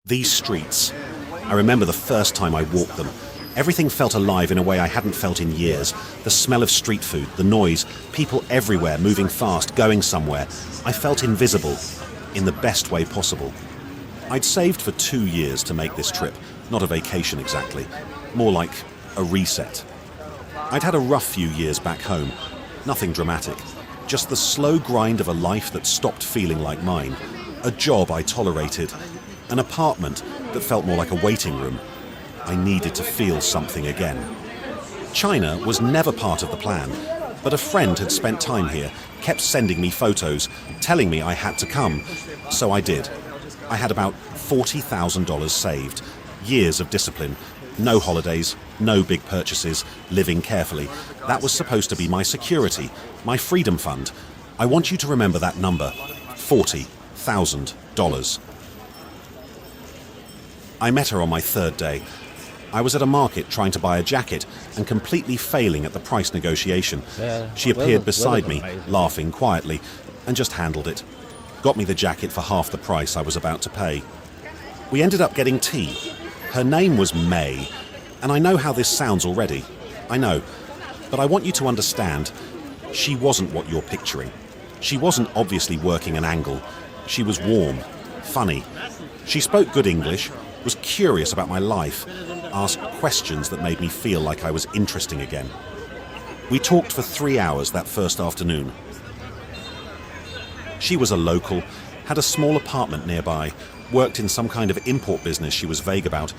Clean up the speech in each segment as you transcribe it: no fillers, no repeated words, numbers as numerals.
These streets, I remember the first time I walked them. Everything felt alive in a way I hadn't felt in years. The smell of street food, the noise, people everywhere moving fast, going somewhere. I felt invisible, in the best way possible. I'd saved for 2 years to make this trip, not a vacation exactly, more like a reset. I'd had a rough few years back home, nothing dramatic, just the slow grind of a life that stopped feeling like mine, a job I tolerated, an apartment that felt more like a waiting room. I needed to feel something again. China was never part of the plan, but a friend had spent time here, kept sending me photos, telling me I had to come, so I did. I had about $40,000 saved, years of discipline, no holidays, no big purchases, living carefully. That was supposed to be my security, my freedom fund. I want you to remember that number, $40,000. I met her on my third day. I was at a market trying to buy a jacket and completely failing at the price negotiation. She appeared beside me, laughing quietly, and just handled it. Got me the jacket for half the price I was about to pay. We ended up getting tea. Her name was May, and I know how this sounds already. I know, but I want you to understand, she wasn't what you're picturing. She wasn't obviously working an angle. She was warm, funny. She spoke good English, was curious about my life, asked questions that made me feel like I was interesting again. We talked for 3 hours that first afternoon. She was a local, had a small apartment nearby, worked in some kind of import business she was vague about.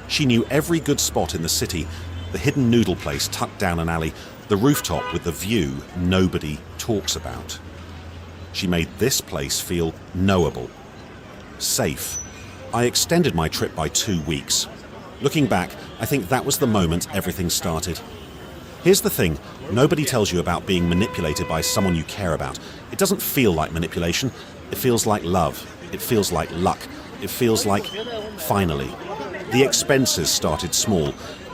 She knew every good spot in the city, the hidden noodle place tucked down an alley, the rooftop with the view nobody talks about. She made this place feel knowable, safe. I extended my trip by 2 weeks. Looking back, I think that was the moment everything started. Here's the thing, nobody tells you about being manipulated by someone you care about. It doesn't feel like manipulation, it feels like love, it feels like luck, it feels like finally. The expenses started small.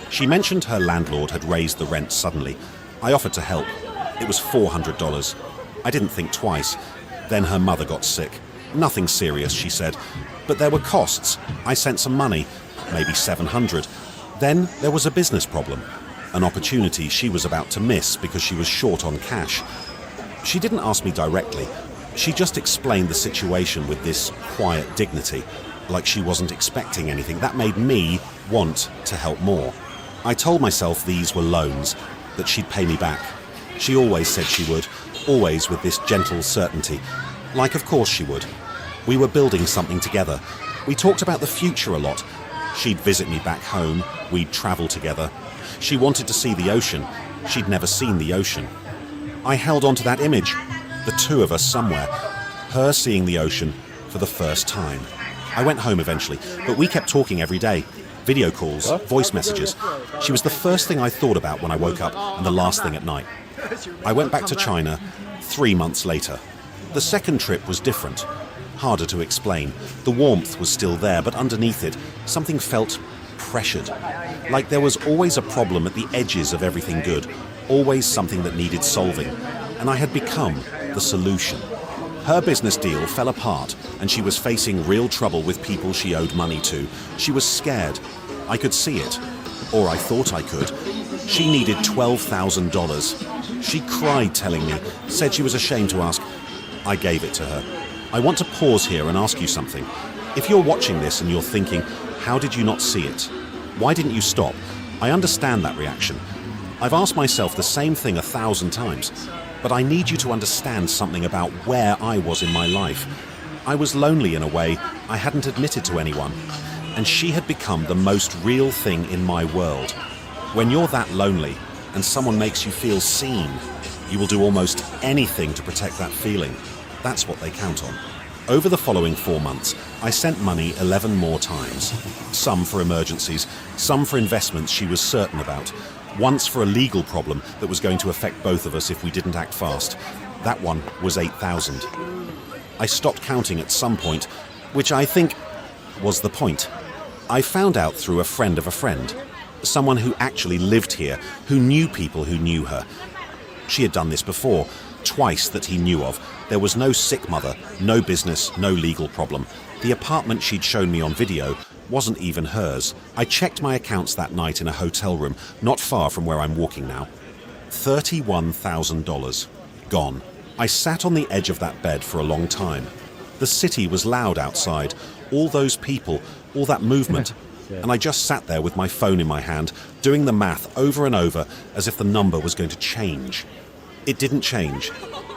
She mentioned her landlord had raised the rent suddenly. I offered to help. It was $400. I didn't think twice. Then her mother got sick. Nothing serious, she said. But there were costs. I sent some money, maybe $700. Then there was a business problem, an opportunity she was about to miss because she was short on cash. She didn't ask me directly. She just explained the situation with this quiet dignity, like she wasn't expecting anything. That made me want to help more. I told myself these were loans, that she'd pay me back. She always said she would, always with this gentle certainty. Like of course she would. We were building something together. We talked about the future a lot. She'd visit me back home. We'd travel together. She wanted to see the ocean. She'd never seen the ocean. I held on to that image, the two of us somewhere, her seeing the ocean for the first time. I went home eventually, but we kept talking every day. Video calls, voice messages. She was the first thing I thought about when I woke up and the last thing at night. I went back to China 3 months later. The second trip was different. Harder to explain. The warmth was still there, but underneath it, something felt pressured. Like there was always a problem at the edges of everything good, always something that needed solving. And I had become the solution. Her business deal fell apart, and she was facing real trouble with people she owed money to. She was scared. I could see it. Or I thought I could. She needed $12,000. She cried telling me, said she was ashamed to ask. I gave it to her. I want to pause here and ask you something. If you're watching this and you're thinking, how did you not see it? Why didn't you stop? I understand that reaction. I've asked myself the same thing 1,000 times, but I need you to understand something about where I was in my life. I was lonely in a way I hadn't admitted to anyone, and she had become the most real thing in my world. When you're that lonely and someone makes you feel seen, you will do almost anything to protect that feeling. That's what they count on. Over the following 4 months, I sent money 11 more times. Some for emergencies, some for investments she was certain about. Once for a legal problem that was going to affect both of us if we didn't act fast. That one was $8,000. I stopped counting at some point, which I think was the point. I found out through a friend of a friend. Someone who actually lived here, who knew people who knew her. She had done this before, twice that he knew of. There was no sick mother, no business, no legal problem. The apartment she'd shown me on video wasn't even hers. I checked my accounts that night in a hotel room not far from where I'm walking now. $31,000. Gone. I sat on the edge of that bed for a long time. The city was loud outside, all those people, all that movement, and I just sat there with my phone in my hand, doing the math over and over as if the number was going to change. It didn't change.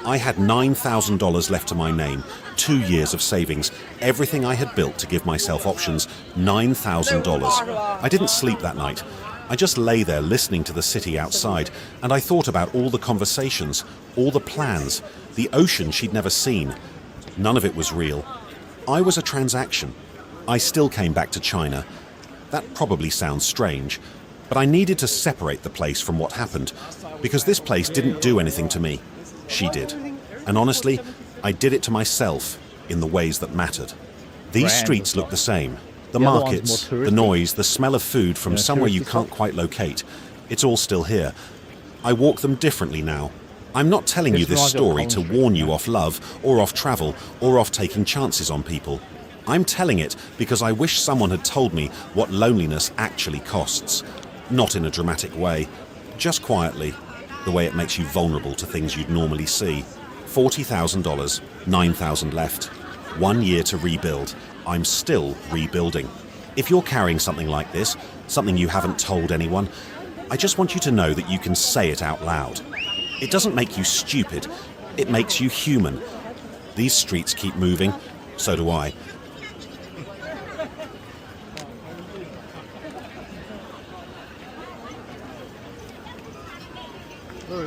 I had $9,000 left to my name, 2 years of savings, everything I had built to give myself options, $9,000. I didn't sleep that night. I just lay there listening to the city outside, and I thought about all the conversations, all the plans, the ocean she'd never seen. None of it was real. I was a transaction. I still came back to China. That probably sounds strange, but I needed to separate the place from what happened, because this place didn't do anything to me. She did. And honestly, I did it to myself in the ways that mattered. These streets look the same. The markets, the noise, the smell of food from somewhere you can't quite locate. It's all still here. I walk them differently now. I'm not telling you this story to warn you off love, or off travel, or off taking chances on people. I'm telling it because I wish someone had told me what loneliness actually costs. Not in a dramatic way, just quietly, the way it makes you vulnerable to things you'd normally see. $40,000, $9,000 left. 1 year to rebuild. I'm still rebuilding. If you're carrying something like this, something you haven't told anyone, I just want you to know that you can say it out loud. It doesn't make you stupid, it makes you human. These streets keep moving, so do I.